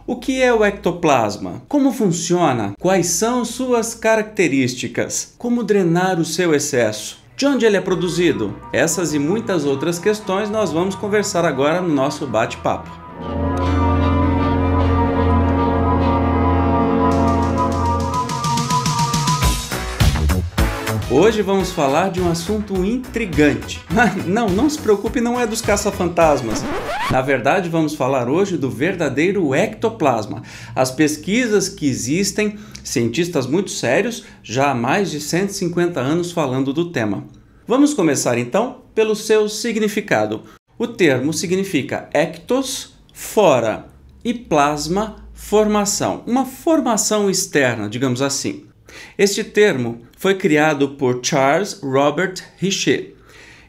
O que é o ectoplasma? Como funciona? Quais são suas características? Como drenar o seu excesso? De onde ele é produzido? Essas e muitas outras questões nós vamos conversar agora no nosso bate-papo. Hoje vamos falar de um assunto intrigante. Não se preocupe, não é dos caça-fantasmas. Na verdade, vamos falar hoje do verdadeiro ectoplasma. As pesquisas que existem, cientistas muito sérios, já há mais de 150 anos falando do tema. Vamos começar então pelo seu significado. O termo significa ectos, fora, e plasma, formação. Uma formação externa, digamos assim. Este termo foi criado por Charles Robert Richer.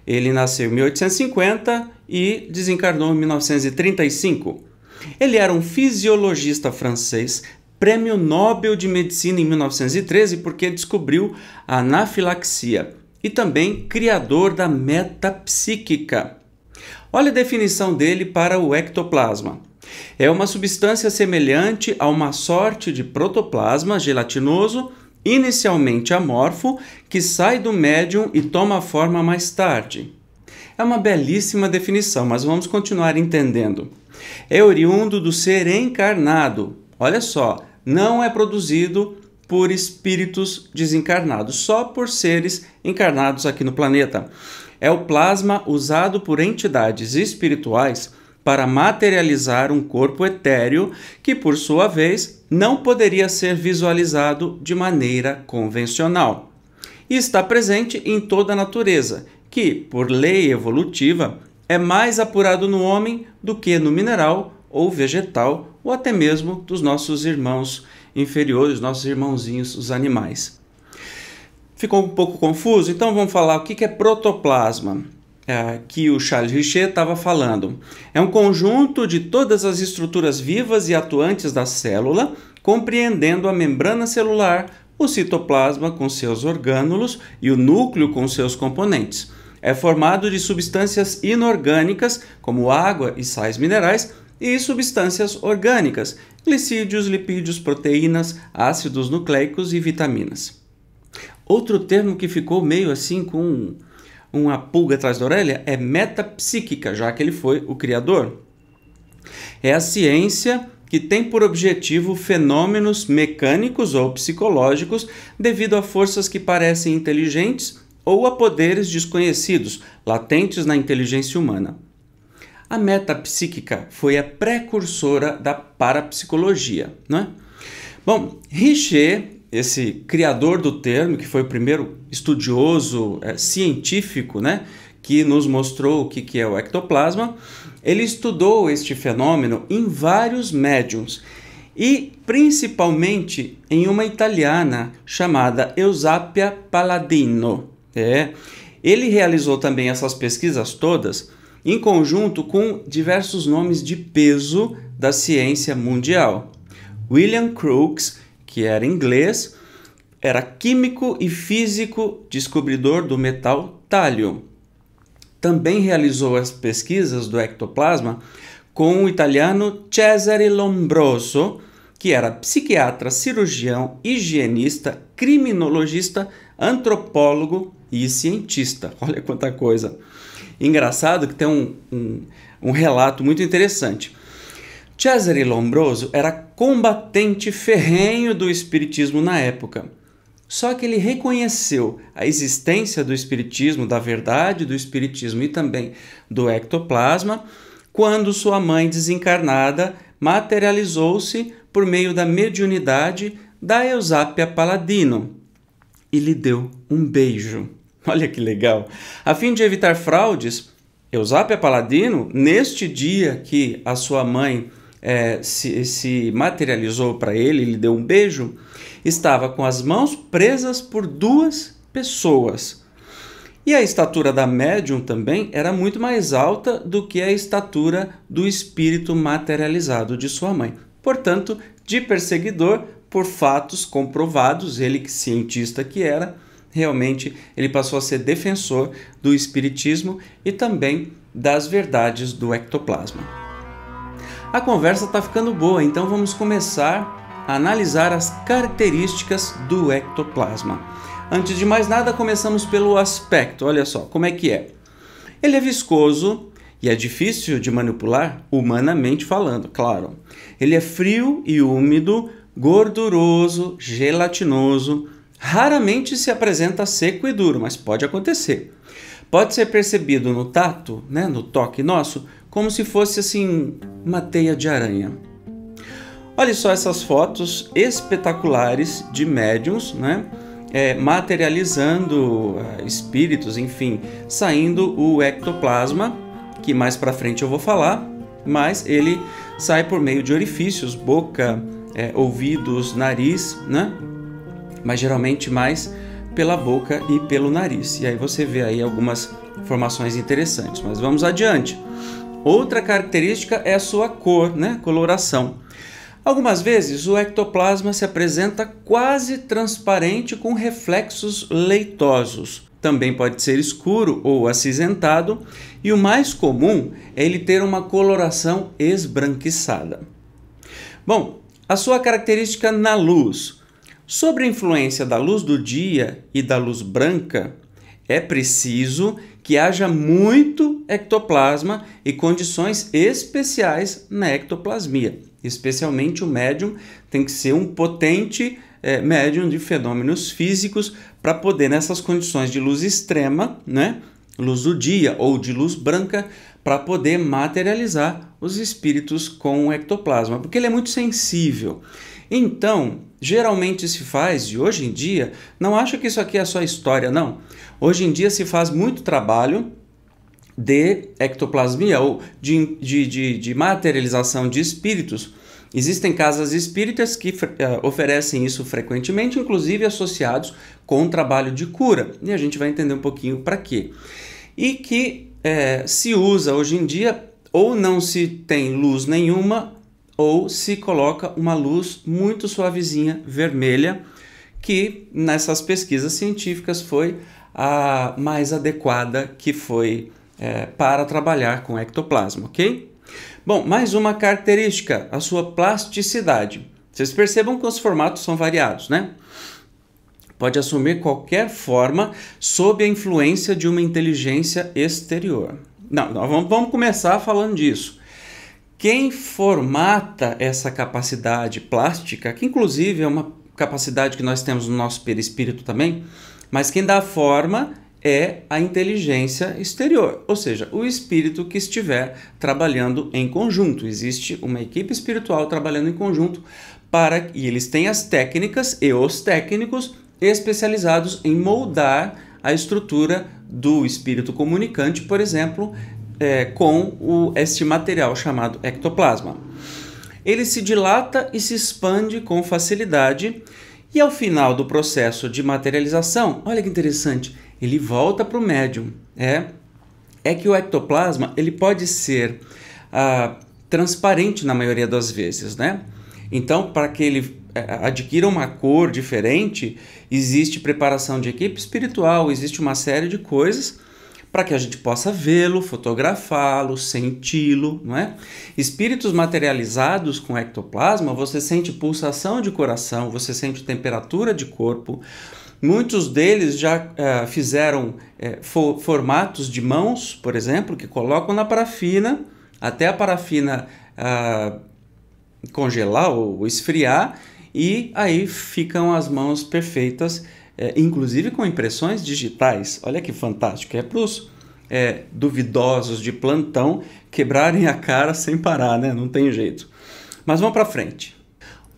Ele nasceu em 1850 e desencarnou em 1935. Ele era um fisiologista francês, prêmio Nobel de Medicina em 1913 porque descobriu a anafilaxia e também criador da metapsíquica. Olha a definição dele para o ectoplasma. É uma substância semelhante a uma sorte de protoplasma gelatinoso, inicialmente amorfo, que sai do médium e toma forma mais tarde. É uma belíssima definição, mas vamos continuar entendendo. É oriundo do ser encarnado. Olha só, não é produzido por espíritos desencarnados, só por seres encarnados aqui no planeta. É o plasma usado por entidades espirituais para materializar um corpo etéreo que, por sua vez, não poderia ser visualizado de maneira convencional. E está presente em toda a natureza, que, por lei evolutiva, é mais apurado no homem do que no mineral ou vegetal, ou até mesmo dos nossos irmãos inferiores, nossos irmãozinhos, os animais. Ficou um pouco confuso? Então vamos falar o que é protoplasma. Que o Charles Richer estava falando. É um conjunto de todas as estruturas vivas e atuantes da célula, compreendendo a membrana celular, o citoplasma com seus orgânulos e o núcleo com seus componentes. É formado de substâncias inorgânicas, como água e sais minerais, e substâncias orgânicas, glicídios, lipídios, proteínas, ácidos nucleicos e vitaminas. Outro termo que ficou meio assim com uma pulga atrás da orelha é metapsíquica, já que ele foi o criador. É a ciência que tem por objetivo fenômenos mecânicos ou psicológicos devido a forças que parecem inteligentes ou a poderes desconhecidos, latentes na inteligência humana. A metapsíquica foi a precursora da parapsicologia, não é? Bom, Richer, esse criador do termo, que foi o primeiro estudioso científico, né, que nos mostrou o que é o ectoplasma, ele estudou este fenômeno em vários médiums e principalmente em uma italiana chamada Eusapia Palladino. Ele realizou também essas pesquisas todas em conjunto com diversos nomes de peso da ciência mundial. William Crookes, que era inglês, era químico e físico descobridor do metal tálio. Também realizou as pesquisas do ectoplasma com o italiano Cesare Lombroso, que era psiquiatra, cirurgião, higienista, criminologista, antropólogo e cientista. Olha quanta coisa. Engraçado que tem um relato muito interessante. Cesare Lombroso era combatente ferrenho do espiritismo na época. Só que ele reconheceu a existência do espiritismo, da verdade do espiritismo e também do ectoplasma, quando sua mãe desencarnada materializou-se por meio da mediunidade da Eusapia Palladino e lhe deu um beijo. Olha que legal! A fim de evitar fraudes, Eusapia Palladino, neste dia que a sua mãe se materializou para ele, lhe deu um beijo, estava com as mãos presas por duas pessoas. E a estatura da médium também era muito mais alta do que a estatura do espírito materializado de sua mãe. Portanto, de perseguidor, por fatos comprovados, ele, que cientista que era, realmente ele passou a ser defensor do espiritismo e também das verdades do ectoplasma. A conversa está ficando boa, então vamos começar a analisar as características do ectoplasma. Antes de mais nada, começamos pelo aspecto. Olha só, como é que é? Ele é viscoso e é difícil de manipular, humanamente falando, claro. Ele é frio e úmido, gorduroso, gelatinoso, raramente se apresenta seco e duro, mas pode acontecer. Pode ser percebido no tato, né, no toque nosso, como se fosse assim uma teia de aranha. Olha só essas fotos espetaculares de médiuns, né, materializando espíritos, enfim, saindo o ectoplasma, que mais para frente eu vou falar, mas ele sai por meio de orifícios, boca, ouvidos, nariz, né? Mas geralmente mais pela boca e pelo nariz. E aí você vê aí algumas informações interessantes, mas vamos adiante. Outra característica é a sua cor, né? Coloração. Algumas vezes o ectoplasma se apresenta quase transparente com reflexos leitosos. Também pode ser escuro ou acinzentado, e o mais comum é ele ter uma coloração esbranquiçada. Bom, a sua característica na luz. Sobre a influência da luz do dia e da luz branca, é preciso que haja muito ectoplasma e condições especiais na ectoplasmia. Especialmente o médium tem que ser um potente médium de fenômenos físicos para poder, nessas condições de luz extrema, né, luz do dia ou de luz branca, para poder materializar os espíritos com o ectoplasma, porque ele é muito sensível. Então, geralmente se faz, e hoje em dia, não acho que isso aqui é só história, não. Hoje em dia se faz muito trabalho de ectoplasmia ou de materialização de espíritos. Existem casas espíritas que oferecem isso frequentemente, inclusive associados com o trabalho de cura. E a gente vai entender um pouquinho para quê. E que se usa hoje em dia, ou não se tem luz nenhuma, ou se coloca uma luz muito suavezinha, vermelha, que nessas pesquisas científicas foi a mais adequada que foi para trabalhar com ectoplasma, ok? Bom, mais uma característica, a sua plasticidade. Vocês percebam que os formatos são variados, né? Pode assumir qualquer forma sob a influência de uma inteligência exterior. Não, vamos começar falando disso. Quem formata essa capacidade plástica, que inclusive é uma capacidade que nós temos no nosso perispírito também, mas quem dá forma é a inteligência exterior, ou seja, o espírito que estiver trabalhando em conjunto. Existe uma equipe espiritual trabalhando em conjunto e eles têm as técnicas e os técnicos especializados em moldar a estrutura do espírito comunicante, por exemplo, com este material chamado ectoplasma. Ele se dilata e se expande com facilidade e ao final do processo de materialização, olha que interessante, ele volta para o médium. É que o ectoplasma ele pode ser transparente na maioria das vezes, né? Então, para que ele adquira uma cor diferente, existe preparação de equipe espiritual, existe uma série de coisas para que a gente possa vê-lo, fotografá-lo, senti-lo, não é? Espíritos materializados com ectoplasma, você sente pulsação de coração, você sente temperatura de corpo. Muitos deles já fizeram formatos de mãos, por exemplo, que colocam na parafina, até a parafina congelar ou esfriar, e aí ficam as mãos perfeitas, inclusive com impressões digitais. Olha que fantástico, é para os duvidosos de plantão quebrarem a cara sem parar, né? Não tem jeito. Mas vamos para frente.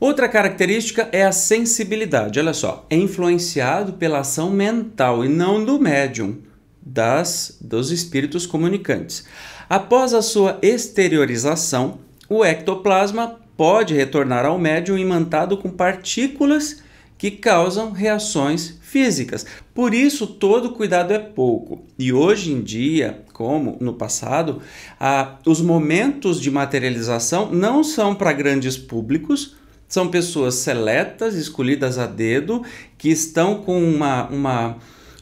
Outra característica é a sensibilidade. Olha só, é influenciado pela ação mental e não do médium, dos espíritos comunicantes. Após a sua exteriorização, o ectoplasma pode retornar ao médium imantado com partículas que causam reações físicas. Por isso, todo cuidado é pouco. E hoje em dia, como no passado, os momentos de materialização não são para grandes públicos, são pessoas seletas, escolhidas a dedo, que estão com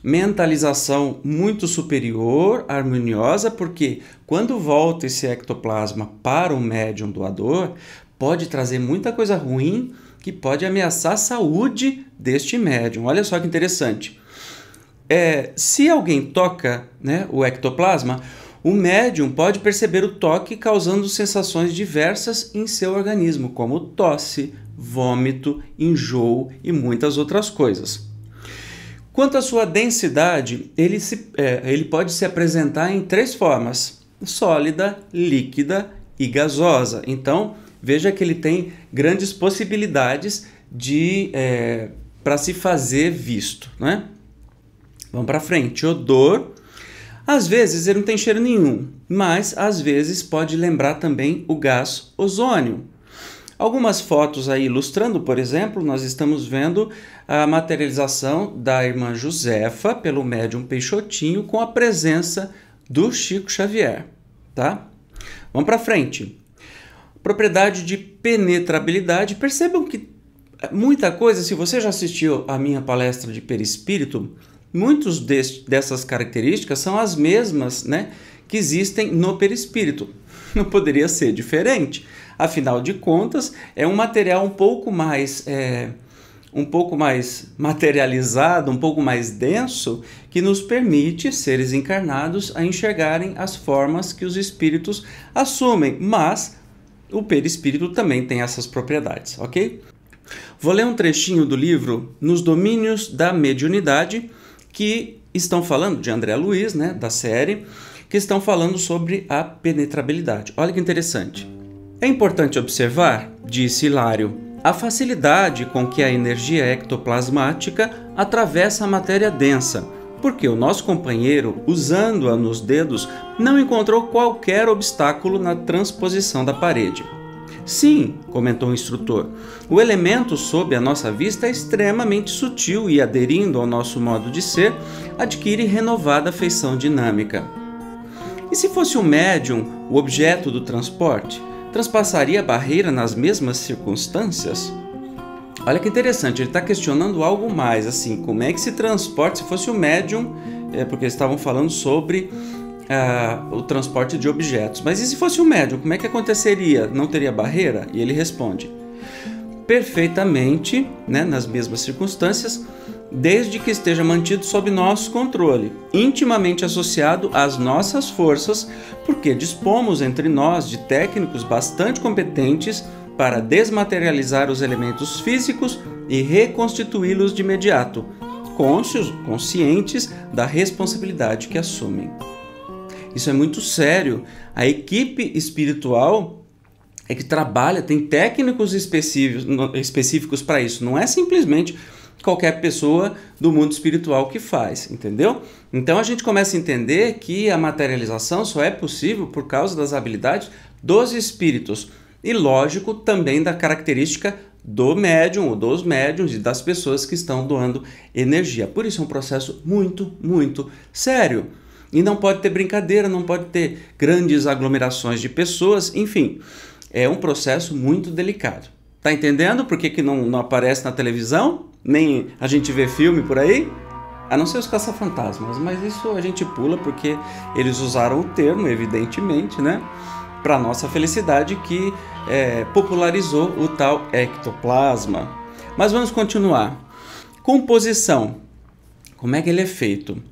mentalização muito superior, harmoniosa, porque quando volta esse ectoplasma para o médium doador, pode trazer muita coisa ruim que pode ameaçar a saúde deste médium. Olha só que interessante. Se alguém toca, né, o ectoplasma, o médium pode perceber o toque causando sensações diversas em seu organismo, como tosse, vômito, enjoo e muitas outras coisas. Quanto à sua densidade, ele pode se apresentar em 3 formas: sólida, líquida e gasosa. Então, veja que ele tem grandes possibilidades para se fazer visto, né? Vamos para frente. Odor. Às vezes ele não tem cheiro nenhum, mas às vezes pode lembrar também o gás ozônio. Algumas fotos aí ilustrando, por exemplo, nós estamos vendo a materialização da irmã Josefa pelo médium Peixotinho com a presença do Chico Xavier, tá? Vamos para frente. Propriedade de penetrabilidade. Percebam que muita coisa, se você já assistiu a minha palestra de perispírito, muitas dessas características são as mesmas, né, que existem no perispírito. Não poderia ser diferente. Afinal de contas, é um material um pouco mais materializado, um pouco mais denso, que nos permite, seres encarnados, a enxergarem as formas que os espíritos assumem. Mas o perispírito também tem essas propriedades, ok? Vou ler um trechinho do livro Nos Domínios da Mediunidade, que estão falando, de André Luiz, né, da série, que estão falando sobre a penetrabilidade. Olha que interessante. É importante observar, disse Hilário, a facilidade com que a energia ectoplasmática atravessa a matéria densa, porque o nosso companheiro, usando-a nos dedos, não encontrou qualquer obstáculo na transposição da parede. Sim, comentou o instrutor, o elemento sob a nossa vista é extremamente sutil e, aderindo ao nosso modo de ser, adquire renovada feição dinâmica. E se fosse o médium o objeto do transporte, transpassaria a barreira nas mesmas circunstâncias? Olha que interessante, ele está questionando algo mais, assim, como é que se transporta, se fosse o médium, porque eles estavam falando sobre o transporte de objetos. Mas e se fosse um médium, como é que aconteceria? Não teria barreira? E ele responde: perfeitamente, né, nas mesmas circunstâncias, desde que esteja mantido sob nosso controle, intimamente associado às nossas forças, porque dispomos entre nós de técnicos bastante competentes para desmaterializar os elementos físicos e reconstituí-los de imediato, conscientes da responsabilidade que assumem. Isso é muito sério. A equipe espiritual é que trabalha, tem técnicos específicos para isso. Não é simplesmente qualquer pessoa do mundo espiritual que faz, entendeu? Então a gente começa a entender que a materialização só é possível por causa das habilidades dos espíritos e, lógico, também da característica do médium ou dos médiums e das pessoas que estão doando energia. Por isso é um processo muito, muito sério. E não pode ter brincadeira, não pode ter grandes aglomerações de pessoas, enfim, é um processo muito delicado. Tá entendendo por que não aparece na televisão? Nem a gente vê filme por aí? A não ser os caça-fantasmas, mas isso a gente pula porque eles usaram o termo, evidentemente, né? Para nossa felicidade, que popularizou o tal ectoplasma. Mas vamos continuar. Composição. Como é que ele é feito?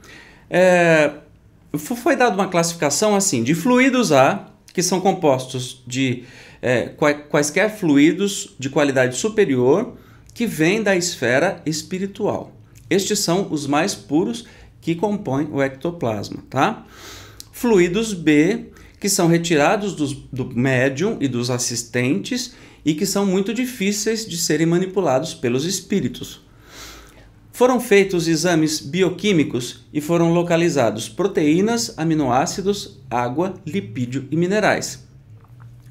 Foi dada uma classificação assim, de fluidos A, que são compostos de quaisquer fluidos de qualidade superior que vêm da esfera espiritual. Estes são os mais puros que compõem o ectoplasma, tá? Fluidos B, que são retirados do médium e dos assistentes e que são muito difíceis de serem manipulados pelos espíritos. Foram feitos exames bioquímicos e foram localizados proteínas, aminoácidos, água, lipídio e minerais.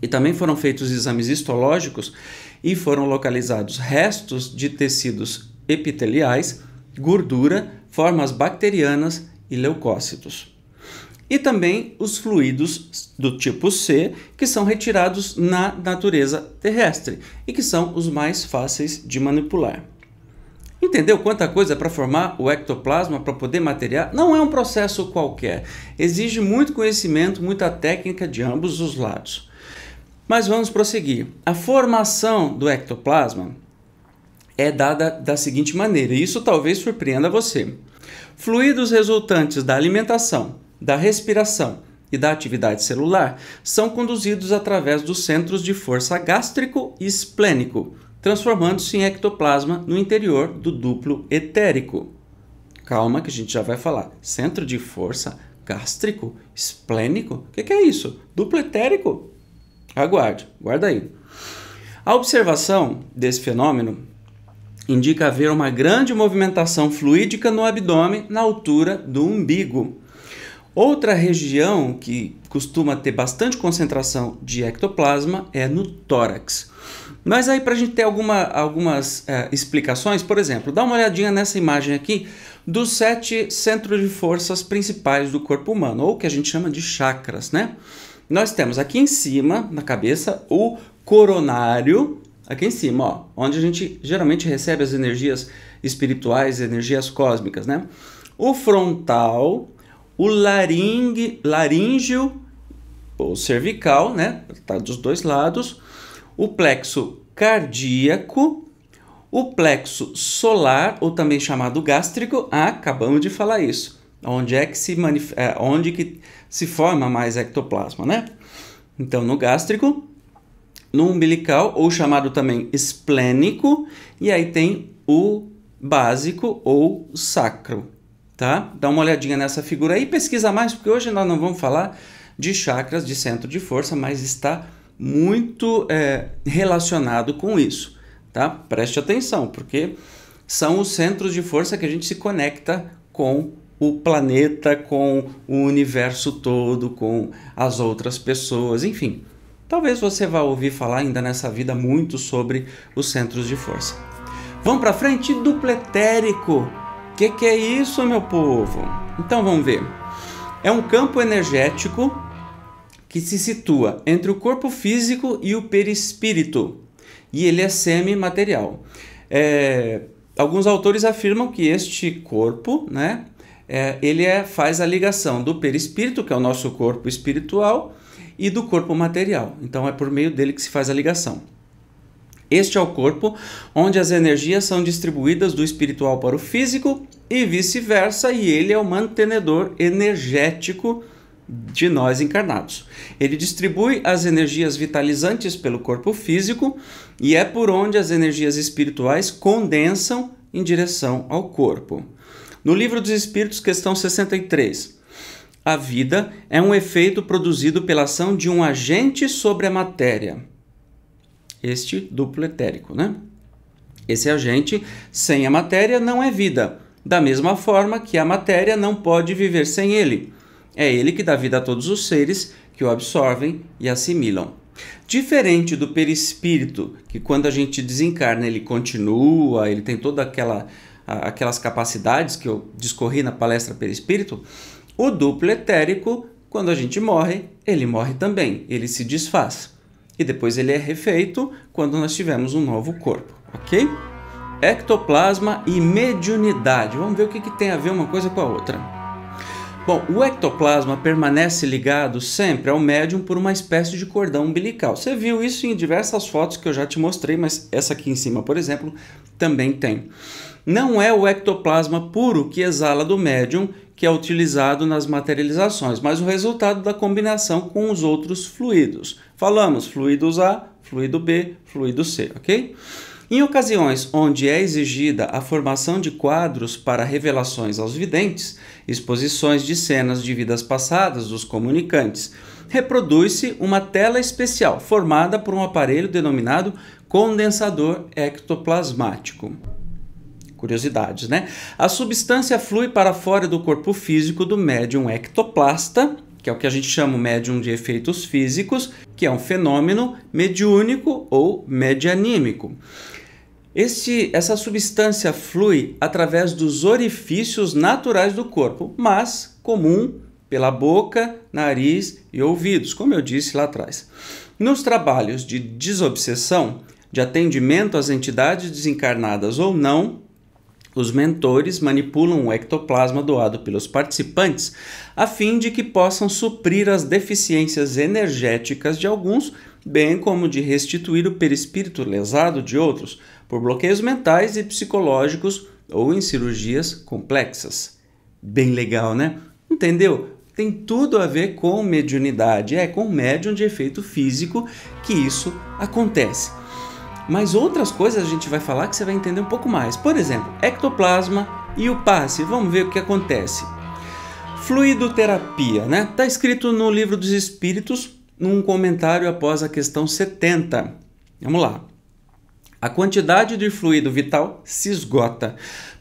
E também foram feitos exames histológicos e foram localizados restos de tecidos epiteliais, gordura, formas bacterianas e leucócitos. E também os fluidos do tipo C, que são retirados na natureza terrestre e que são os mais fáceis de manipular. Entendeu quanta coisa para formar o ectoplasma, para poder materiar? Não é um processo qualquer. Exige muito conhecimento, muita técnica de ambos os lados. Mas vamos prosseguir. A formação do ectoplasma é dada da seguinte maneira, e isso talvez surpreenda você. Fluidos resultantes da alimentação, da respiração e da atividade celular são conduzidos através dos centros de força gástrico e esplênico, transformando-se em ectoplasma no interior do duplo etérico. Calma que a gente já vai falar. Centro de força gástrico, esplênico? O que é isso? Duplo etérico? Aguarde, guarda aí. A observação desse fenômeno indica haver uma grande movimentação fluídica no abdômen na altura do umbigo. Outra região que costuma ter bastante concentração de ectoplasma é no tórax. Mas aí, para a gente ter algumas explicações, por exemplo, dá uma olhadinha nessa imagem aqui dos 7 centros de forças principais do corpo humano, ou que a gente chama de chakras, né? Nós temos aqui em cima, na cabeça, o coronário, aqui em cima, ó, onde a gente geralmente recebe as energias espirituais, energias cósmicas, né? O frontal, o laríngeo, ou cervical, né? Tá dos dois lados. O plexo cardíaco, o plexo solar, ou também chamado gástrico, acabamos de falar isso, onde que se forma mais ectoplasma, né? Então, no gástrico, no umbilical, ou chamado também esplênico, e aí tem o básico ou sacro, tá? Dá uma olhadinha nessa figura aí, pesquisa mais, porque hoje nós não vamos falar de chakras, de centro de força, mas está muito relacionado com isso, tá? Preste atenção, porque são os centros de força que a gente se conecta com o planeta, com o universo todo, com as outras pessoas, enfim. Talvez você vá ouvir falar ainda nessa vida muito sobre os centros de força. Vamos para frente? Duplo etérico. O que é isso, meu povo? Então vamos ver. É um campo energético que se situa entre o corpo físico e o perispírito, e ele é semimaterial. Alguns autores afirmam que este corpo, né, faz a ligação do perispírito, que é o nosso corpo espiritual, e do corpo material. Então é por meio dele que se faz a ligação. Este é o corpo onde as energias são distribuídas do espiritual para o físico e vice-versa, e ele é o mantenedor energético de nós encarnados. Ele distribui as energias vitalizantes pelo corpo físico e é por onde as energias espirituais condensam em direção ao corpo. No Livro dos Espíritos, questão 63, a vida é um efeito produzido pela ação de um agente sobre a matéria. Este duplo etérico, né? Esse agente, sem a matéria, não é vida, da mesma forma que a matéria não pode viver sem ele. É ele que dá vida a todos os seres que o absorvem e assimilam. Diferente do perispírito, que quando a gente desencarna ele continua, ele tem toda aquelas capacidades que eu discorri na palestra perispírito, o duplo etérico, quando a gente morre, ele morre também, ele se desfaz. E depois ele é refeito quando nós tivermos um novo corpo, ok? Ectoplasma e mediunidade. Vamos ver o que tem a ver uma coisa com a outra. Bom, o ectoplasma permanece ligado sempre ao médium por uma espécie de cordão umbilical. Você viu isso em diversas fotos que eu já te mostrei, mas essa aqui em cima, por exemplo, também tem. Não é o ectoplasma puro que exala do médium que é utilizado nas materializações, mas o resultado da combinação com os outros fluidos. Falamos fluidos A, fluido B, fluido C, ok? Em ocasiões onde é exigida a formação de quadros para revelações aos videntes, exposições de cenas de vidas passadas dos comunicantes, reproduz-se uma tela especial formada por um aparelho denominado condensador ectoplasmático. Curiosidades, né? A substância flui para fora do corpo físico do médium ectoplasta, que é o que a gente chama médium de efeitos físicos, que é um fenômeno mediúnico ou medianímico. Essa substância flui através dos orifícios naturais do corpo, mas comum pela boca, nariz e ouvidos, como eu disse lá atrás. Nos trabalhos de desobsessão, de atendimento às entidades desencarnadas ou não, Os mentores manipulam o ectoplasma doado pelos participantes a fim de que possam suprir as deficiências energéticas de alguns, bem como de restituir o perispírito lesado de outros, por bloqueios mentais e psicológicos ou em cirurgias complexas. Bem legal, né? Entendeu? Tem tudo a ver com mediunidade, com médium de efeito físico que isso acontece. Mas outras coisas a gente vai falar que você vai entender um pouco mais. Por exemplo, ectoplasma e o passe. Vamos ver o que acontece. Fluidoterapia, né? Está escrito no Livro dos Espíritos, num comentário após a questão 70. Vamos lá. A quantidade de fluido vital se esgota.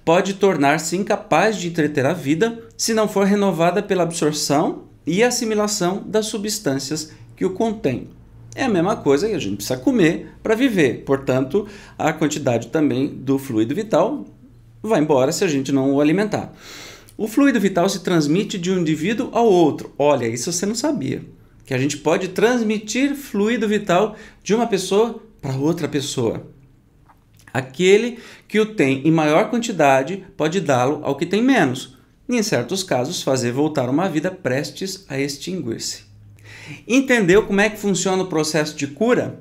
Pode tornar-se incapaz de entreter a vida se não for renovada pela absorção e assimilação das substâncias que o contêm. É a mesma coisa que a gente precisa comer para viver. Portanto, a quantidade também do fluido vital vai embora se a gente não o alimentar. O fluido vital se transmite de um indivíduo ao outro. Olha, isso você não sabia. Que a gente pode transmitir fluido vital de uma pessoa para outra pessoa. Aquele que o tem em maior quantidade pode dá-lo ao que tem menos. E, em certos casos, fazer voltar uma vida prestes a extinguir-se. Entendeu como é que funciona o processo de cura?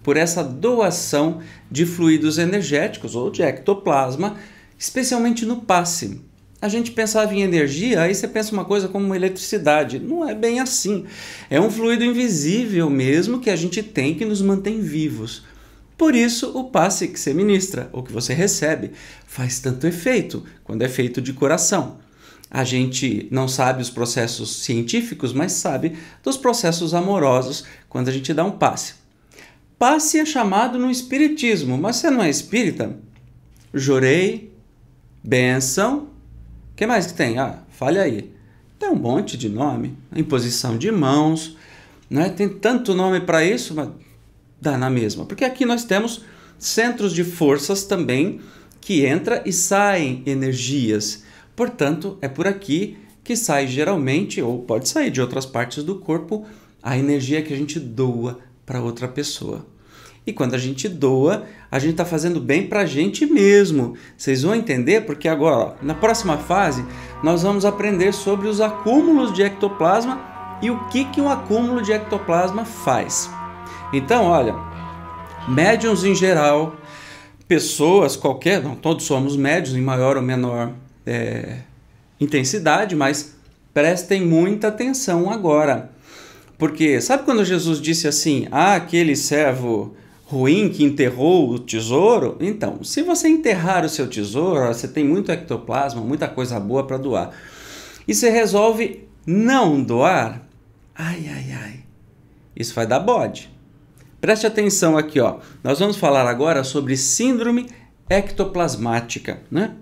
Por essa doação de fluidos energéticos ou de ectoplasma, especialmente no passe. A gente pensava em energia, aí você pensa uma coisa como eletricidade. Não é bem assim. É um fluido invisível mesmo que a gente tem que nos mantém vivos. Por isso, o passe que você ministra ou que você recebe faz tanto efeito quando é feito de coração. A gente não sabe os processos científicos, mas sabe dos processos amorosos quando a gente dá um passe. Passe é chamado no espiritismo, mas você não é espírita? Jorei, bênção, o que mais que tem? Fale aí. Tem um monte de nome, imposição de mãos, né? Tem tanto nome para isso, mas dá na mesma. Porque aqui nós temos centros de forças também que entra e saem energias. Portanto, é por aqui que sai geralmente, ou pode sair de outras partes do corpo, a energia que a gente doa para outra pessoa. E quando a gente doa, a gente está fazendo bem para a gente mesmo. Vocês vão entender porque agora, na próxima fase, nós vamos aprender sobre os acúmulos de ectoplasma e o que um acúmulo de ectoplasma faz. Então, olha, médiuns em geral, pessoas qualquer, não todos somos médiuns em maior ou menor intensidade, mas prestem muita atenção agora. Porque sabe quando Jesus disse assim, aquele servo ruim que enterrou o tesouro? Então, se você enterrar o seu tesouro, você tem muito ectoplasma, muita coisa boa para doar, e você resolve não doar, isso vai dar bode. Preste atenção aqui, ó. Nós vamos falar agora sobre síndrome ectoplasmática, né?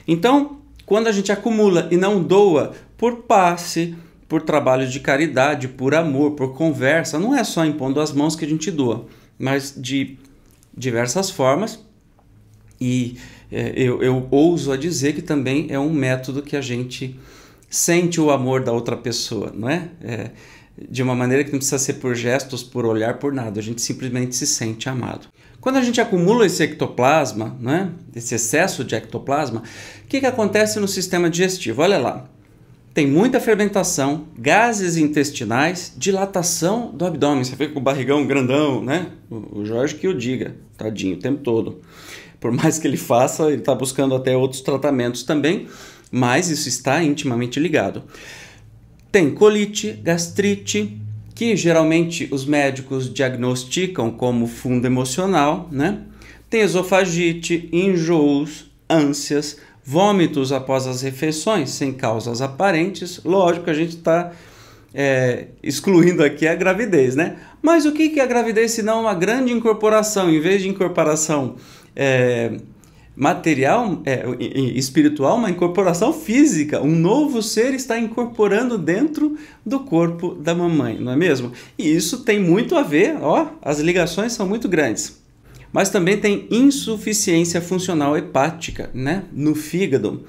Então, quando a gente acumula e não doa por passe, por trabalho de caridade, por amor, por conversa, não é só impondo as mãos que a gente doa, mas de diversas formas. E eu ouso a dizer que também é um método que a gente sente o amor da outra pessoa, não é? De uma maneira que não precisa ser por gestos, por olhar, por nada. A gente simplesmente se sente amado. Quando a gente acumula esse ectoplasma, né, esse excesso de ectoplasma, o que acontece no sistema digestivo? Olha lá, tem muita fermentação, gases intestinais, dilatação do abdômen. Você fica com o barrigão grandão, né? O Jorge que o diga, tadinho, o tempo todo. Por mais que ele faça, ele está buscando até outros tratamentos também, mas isso está intimamente ligado. Tem colite, gastrite, que geralmente os médicos diagnosticam como fundo emocional, né? Tem esofagite, enjoos, ânsias, vômitos após as refeições, sem causas aparentes. Lógico que a gente está excluindo aqui a gravidez, né? Mas o que é a gravidez se não uma grande incorporação? Em vez de incorporação material, espiritual, uma incorporação física. Um novo ser está incorporando dentro do corpo da mamãe, não é mesmo? E isso tem muito a ver, as ligações são muito grandes. Mas também tem insuficiência funcional hepática, né, no fígado.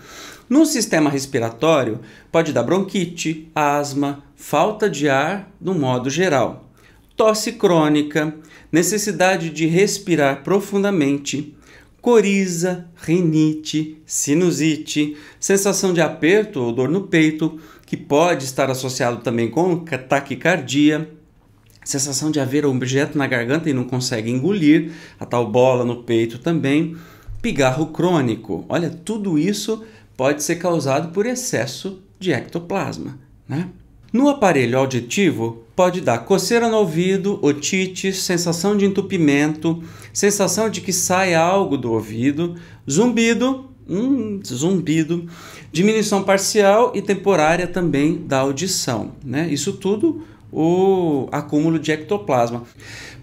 No sistema respiratório, pode dar bronquite, asma, falta de ar no modo geral, tosse crônica, necessidade de respirar profundamente, coriza, rinite, sinusite, sensação de aperto ou dor no peito, que pode estar associado também com taquicardia, sensação de haver um objeto na garganta e não consegue engolir, a tal bola no peito também, pigarro crônico. Olha, tudo isso pode ser causado por excesso de ectoplasma, né? No aparelho auditivo, pode dar coceira no ouvido, otite, sensação de entupimento, sensação de que sai algo do ouvido, zumbido, diminuição parcial e temporária também da audição, né? Isso tudo o acúmulo de ectoplasma.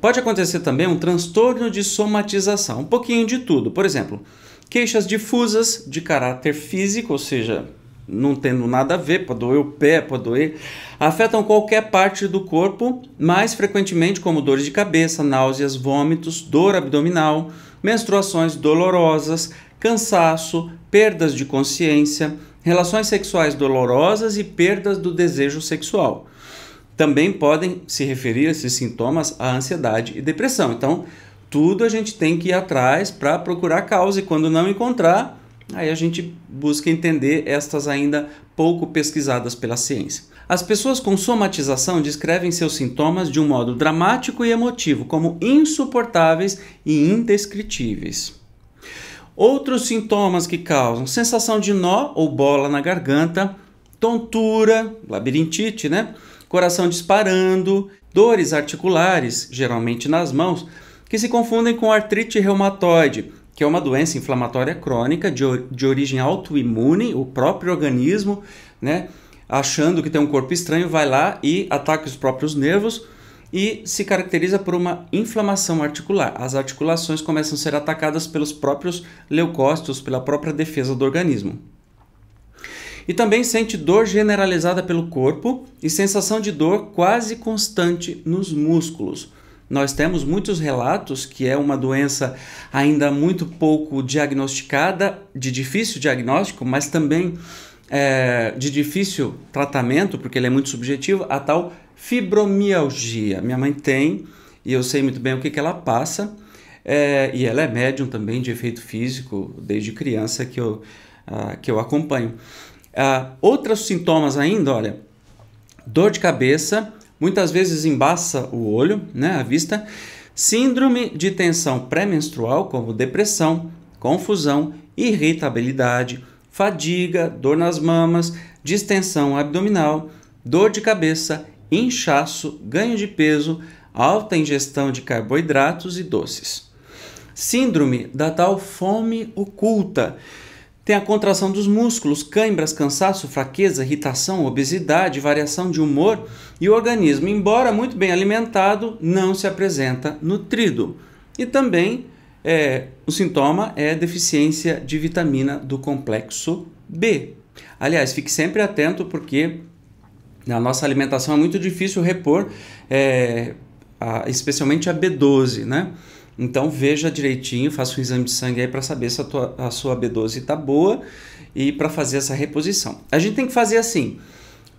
Pode acontecer também um transtorno de somatização, um pouquinho de tudo. Por exemplo, queixas difusas de caráter físico, ou seja, não tendo nada a ver, pode doer o pé, pode doer, afetam qualquer parte do corpo, mais frequentemente como dores de cabeça, náuseas, vômitos, dor abdominal, menstruações dolorosas, cansaço, perdas de consciência, relações sexuais dolorosas e perdas do desejo sexual. Também podem se referir esses sintomas à ansiedade e depressão. Então, tudo a gente tem que ir atrás para procurar a causa e quando não encontrar, aí a gente busca entender estas ainda pouco pesquisadas pela ciência. As pessoas com somatização descrevem seus sintomas de um modo dramático e emotivo, como insuportáveis e indescritíveis. Outros sintomas que causam sensação de nó ou bola na garganta, tontura, labirintite, né? Coração disparando, dores articulares, geralmente nas mãos, que se confundem com artrite reumatoide, que é uma doença inflamatória crônica de origem autoimune, o próprio organismo, né, achando que tem um corpo estranho, vai lá e ataca os próprios nervos e se caracteriza por uma inflamação articular. As articulações começam a ser atacadas pelos próprios leucócitos, pela própria defesa do organismo. E também sente dor generalizada pelo corpo e sensação de dor quase constante nos músculos. Nós temos muitos relatos que é uma doença ainda muito pouco diagnosticada, de difícil diagnóstico, mas também de difícil tratamento, porque ele é muito subjetivo, a tal fibromialgia. Minha mãe tem, e eu sei muito bem o que ela passa, e ela é médium também de efeito físico, desde criança que eu acompanho. Outros sintomas ainda, olha, dor de cabeça, muitas vezes embaça o olho, né, a vista, síndrome de tensão pré-menstrual, como depressão, confusão, irritabilidade, fadiga, dor nas mamas, distensão abdominal, dor de cabeça, inchaço, ganho de peso, alta ingestão de carboidratos e doces. Síndrome da tal fome oculta. Tem a contração dos músculos, cãibras, cansaço, fraqueza, irritação, obesidade, variação de humor e o organismo, embora muito bem alimentado, não se apresenta nutrido. E também o sintoma é deficiência de vitamina do complexo B. Aliás, fique sempre atento porque na nossa alimentação é muito difícil repor, especialmente a B12, né? Então veja direitinho, faça um exame de sangue aí para saber se a sua B12 está boa e para fazer essa reposição. A gente tem que fazer assim,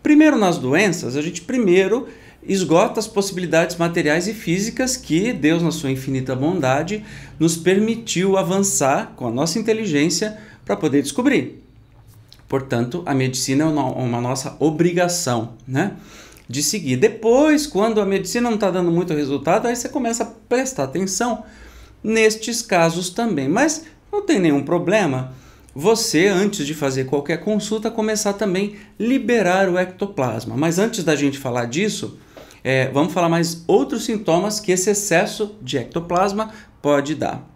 primeiro nas doenças, a gente primeiro esgota as possibilidades materiais e físicas que Deus, na sua infinita bondade, nos permitiu avançar com a nossa inteligência para poder descobrir. Portanto, a medicina é uma nossa obrigação, né, de seguir. Depois, quando a medicina não está dando muito resultado, aí você começa a prestar atenção nestes casos também. Mas não tem nenhum problema você, antes de fazer qualquer consulta, começar também a liberar o ectoplasma. Mas antes da gente falar disso, vamos falar mais outros sintomas que esse excesso de ectoplasma pode dar.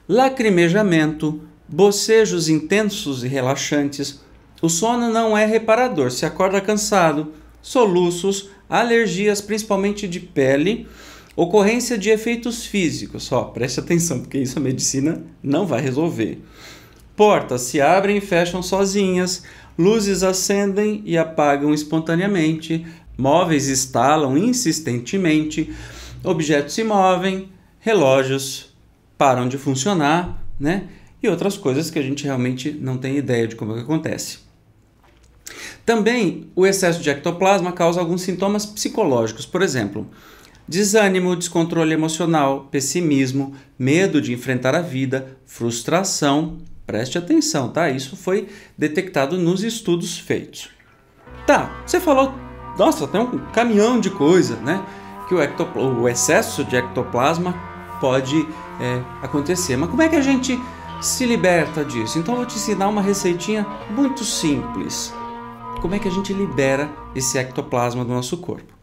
Lacrimejamento, bocejos intensos e relaxantes, o sono não é reparador, se acorda cansado, soluços, alergias principalmente de pele, ocorrência de efeitos físicos, preste atenção porque isso a medicina não vai resolver. Portas se abrem e fecham sozinhas, luzes acendem e apagam espontaneamente, móveis estalam insistentemente, objetos se movem, relógios param de funcionar, né? E outras coisas que a gente realmente não tem ideia de como é que acontece. Também o excesso de ectoplasma causa alguns sintomas psicológicos, por exemplo, Desânimo, descontrole emocional, pessimismo, medo de enfrentar a vida, frustração. Preste atenção, tá? Isso foi detectado nos estudos feitos. Tá, você falou, nossa, tem um caminhão de coisa, né? Que o excesso de ectoplasma pode acontecer. Mas como é que a gente se liberta disso? Então eu vou te ensinar uma receitinha muito simples. Como é que a gente libera esse ectoplasma do nosso corpo?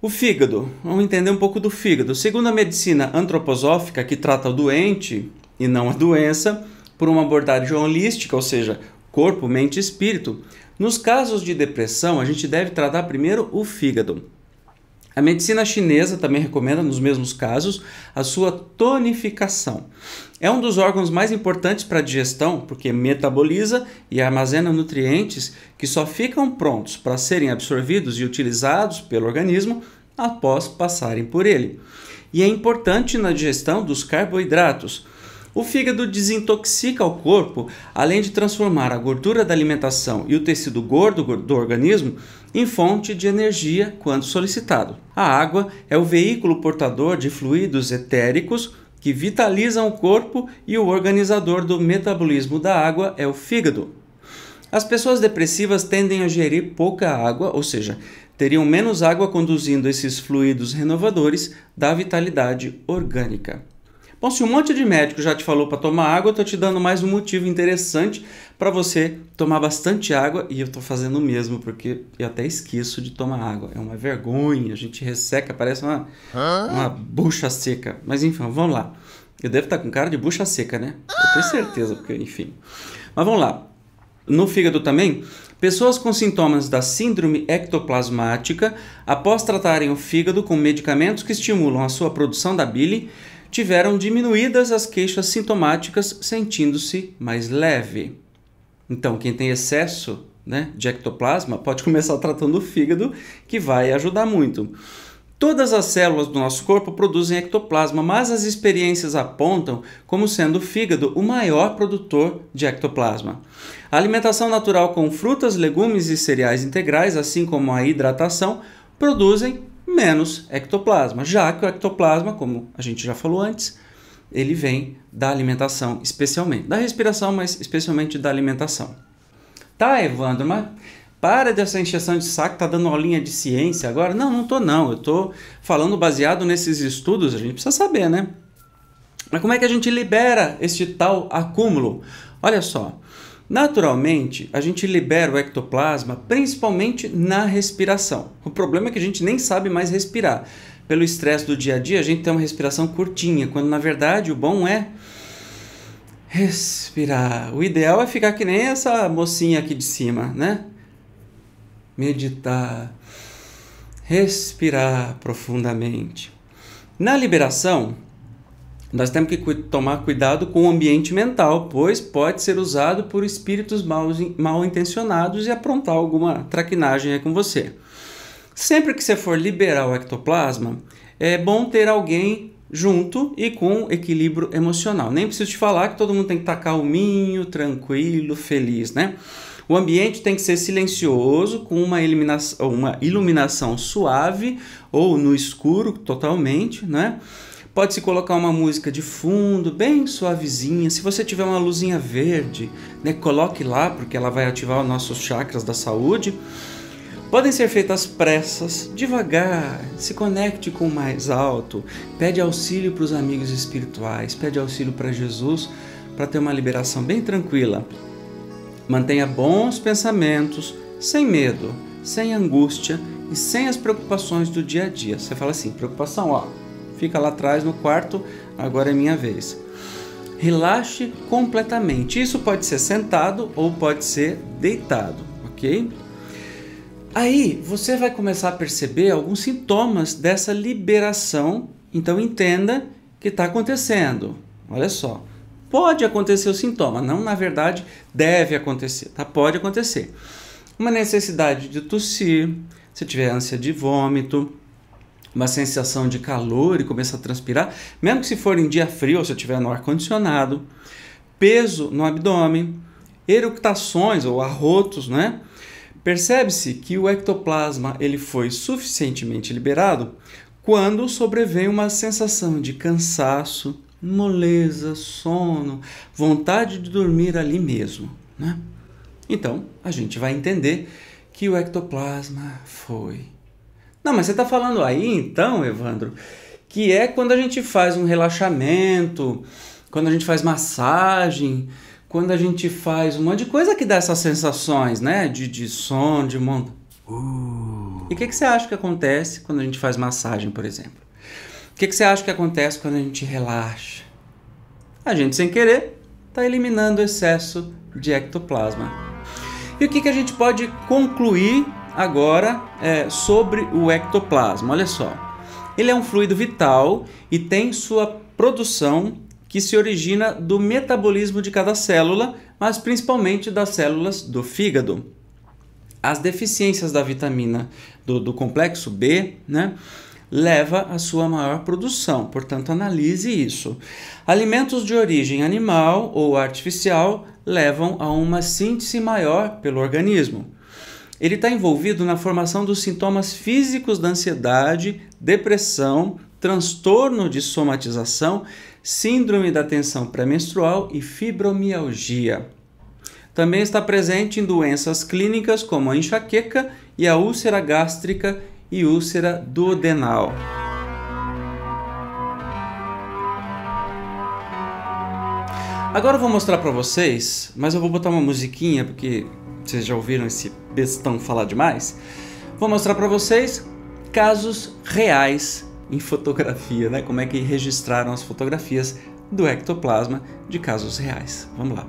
O fígado. Vamos entender um pouco do fígado. Segundo a medicina antroposófica, que trata o doente e não a doença, por uma abordagem holística, ou seja, corpo, mente e espírito, nos casos de depressão, a gente deve tratar primeiro o fígado. A medicina chinesa também recomenda, nos mesmos casos, a sua tonificação. É um dos órgãos mais importantes para a digestão, porque metaboliza e armazena nutrientes que só ficam prontos para serem absorvidos e utilizados pelo organismo após passarem por ele. E é importante na digestão dos carboidratos. O fígado desintoxica o corpo, além de transformar a gordura da alimentação e o tecido gordo do organismo em fonte de energia quando solicitado. A água é o veículo portador de fluidos etéricos que vitalizam o corpo e o organizador do metabolismo da água é o fígado. As pessoas depressivas tendem a gerir pouca água, ou seja, teriam menos água conduzindo esses fluidos renovadores da vitalidade orgânica. Bom, se um monte de médico já te falou para tomar água, eu estou te dando mais um motivo interessante para você tomar bastante água, e eu estou fazendo o mesmo, porque eu até esqueço de tomar água. É uma vergonha, a gente resseca, parece uma bucha seca. Mas enfim, vamos lá. Eu devo estar com cara de bucha seca, né? Eu tenho certeza, porque enfim. Mas vamos lá. No fígado também, pessoas com sintomas da síndrome ectoplasmática, após tratarem o fígado com medicamentos que estimulam a sua produção da bile, tiveram diminuídas as queixas sintomáticas, sentindo-se mais leve. Então, quem tem excesso, né, de ectoplasma pode começar tratando o fígado, que vai ajudar muito. Todas as células do nosso corpo produzem ectoplasma, mas as experiências apontam como sendo o fígado o maior produtor de ectoplasma. A alimentação natural com frutas, legumes e cereais integrais, assim como a hidratação, produzem menos ectoplasma, já que o ectoplasma, como a gente já falou antes, ele vem da alimentação, especialmente da respiração, mas especialmente da alimentação. Tá, Evandro, mas para dessa encheção de saco, tá dando aulinha de ciência agora? Não, não tô não, eu tô falando baseado nesses estudos, a gente precisa saber, né? Mas como é que a gente libera este tal acúmulo? Olha só, naturalmente, a gente libera o ectoplasma principalmente na respiração. O problema é que a gente nem sabe mais respirar. Pelo estresse do dia a dia, a gente tem uma respiração curtinha, quando na verdade o bom é respirar. O ideal é ficar que nem essa mocinha aqui de cima, né? Meditar, respirar profundamente. Na liberação, nós temos que tomar cuidado com o ambiente mental, pois pode ser usado por espíritos mal intencionados e aprontar alguma traquinagem aí com você. Sempre que você for liberar o ectoplasma, é bom ter alguém junto e com equilíbrio emocional. Nem preciso te falar que todo mundo tem que estar calminho, tranquilo, feliz, né? O ambiente tem que ser silencioso, com uma iluminação suave ou no escuro totalmente, né? Pode-se colocar uma música de fundo, bem suavezinha. Se você tiver uma luzinha verde, né, coloque lá, porque ela vai ativar os nossos chakras da saúde. Podem ser feitas pressas, devagar, se conecte com o mais alto, pede auxílio para os amigos espirituais, pede auxílio para Jesus, para ter uma liberação bem tranquila. Mantenha bons pensamentos, sem medo, sem angústia e sem as preocupações do dia a dia. Você fala assim, preocupação, ó, fica lá atrás no quarto, agora é minha vez. Relaxe completamente. Isso pode ser sentado ou pode ser deitado, ok? Aí você vai começar a perceber alguns sintomas dessa liberação, então entenda que está acontecendo. Olha só, pode acontecer o sintoma, não na verdade deve acontecer, tá? Pode acontecer. Uma necessidade de tossir, se tiver ânsia de vômito, uma sensação de calor e começar a transpirar, mesmo que se for em dia frio ou se estiver no ar-condicionado, peso no abdômen, eructações ou arrotos, né? Percebe-se que o ectoplasma ele foi suficientemente liberado quando sobrevém uma sensação de cansaço, moleza, sono, vontade de dormir ali mesmo, né? Então, a gente vai entender que o ectoplasma foi. Não, mas você está falando aí, então, Evandro, que é quando a gente faz um relaxamento, quando a gente faz massagem, quando a gente faz um monte de coisa que dá essas sensações, né? De sono, de monta. E o que você acha que acontece quando a gente faz massagem, por exemplo? O que você acha que acontece quando a gente relaxa? A gente, sem querer, está eliminando o excesso de ectoplasma. E o que a gente pode concluir agora sobre o ectoplasma? Olha só, ele é um fluido vital e tem sua produção que se origina do metabolismo de cada célula, mas principalmente das células do fígado. As deficiências da vitamina do complexo B, né, leva à sua maior produção, portanto analise isso. Alimentos de origem animal ou artificial levam a uma síntese maior pelo organismo. Ele está envolvido na formação dos sintomas físicos da ansiedade, depressão, transtorno de somatização, síndrome da tensão pré-menstrual e fibromialgia. Também está presente em doenças clínicas como a enxaqueca e a úlcera gástrica e úlcera duodenal. Agora eu vou mostrar para vocês, mas eu vou botar uma musiquinha porque vocês já ouviram esse bestão falar demais. Vou mostrar para vocês casos reais em fotografia, né? Como é que registraram as fotografias do ectoplasma de casos reais. Vamos lá.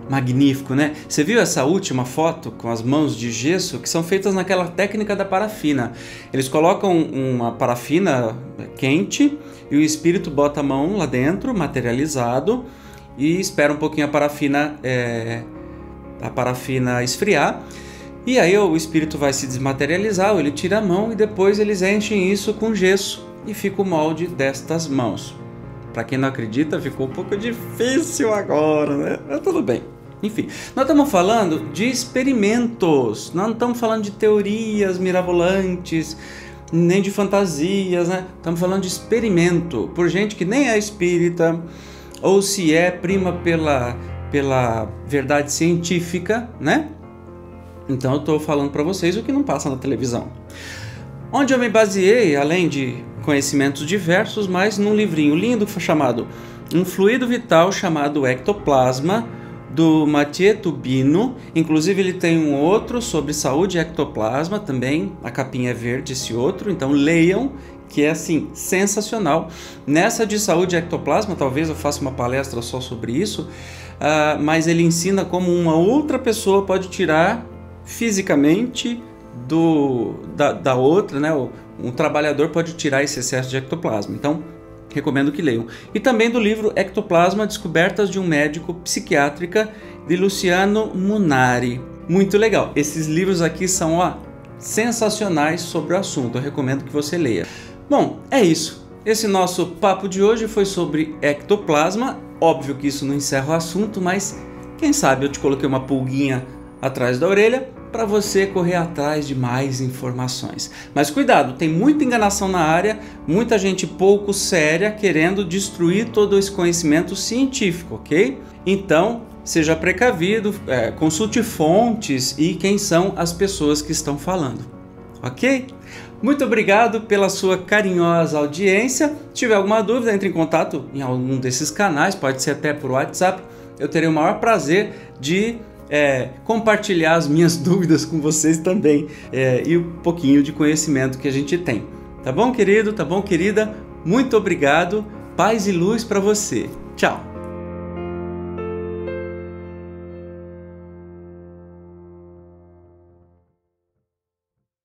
Magnífico, né? Você viu essa última foto com as mãos de gesso que são feitas naquela técnica da parafina. Eles colocam uma parafina quente e o espírito bota a mão lá dentro, materializado, e espera um pouquinho a parafina esfriar. E aí o espírito vai se desmaterializar, ou ele tira a mão e depois eles enchem isso com gesso e fica o molde destas mãos. Para quem não acredita, ficou um pouco difícil agora, né? Mas tudo bem. Enfim, nós estamos falando de experimentos, nós não estamos falando de teorias mirabolantes, nem de fantasias, né? Estamos falando de experimento, por gente que nem é espírita, ou se é, prima pela verdade científica, né? Então eu estou falando para vocês o que não passa na televisão. Onde eu me baseei, além de conhecimentos diversos, mas num livrinho lindo chamado Um Fluido Vital chamado Ectoplasma, do Mathieu Tubino. Inclusive ele tem um outro sobre saúde e ectoplasma também, a capinha é verde esse outro, então leiam, que é assim, sensacional. Nessa de saúde e ectoplasma, talvez eu faça uma palestra só sobre isso, mas ele ensina como uma outra pessoa pode tirar fisicamente da outra, né? Um trabalhador pode tirar esse excesso de ectoplasma. Então, recomendo que leiam. E também do livro Ectoplasma, Descobertas de um Médico Psiquiátrica, de Luciano Munari. Muito legal. Esses livros aqui são sensacionais sobre o assunto. Eu recomendo que você leia. Bom, é isso. Esse nosso papo de hoje foi sobre ectoplasma. Óbvio que isso não encerra o assunto, mas quem sabe eu te coloquei uma pulguinha atrás da orelha para você correr atrás de mais informações. Mas cuidado, tem muita enganação na área, muita gente pouco séria querendo destruir todo esse conhecimento científico, ok? Então, seja precavido, consulte fontes e quem são as pessoas que estão falando, ok? Muito obrigado pela sua carinhosa audiência. Se tiver alguma dúvida, entre em contato em algum desses canais, pode ser até por WhatsApp. Eu terei o maior prazer de compartilhar as minhas dúvidas com vocês também e um pouquinho de conhecimento que a gente tem. Tá bom, querido? Tá bom, querida? Muito obrigado. Paz e luz para você. Tchau!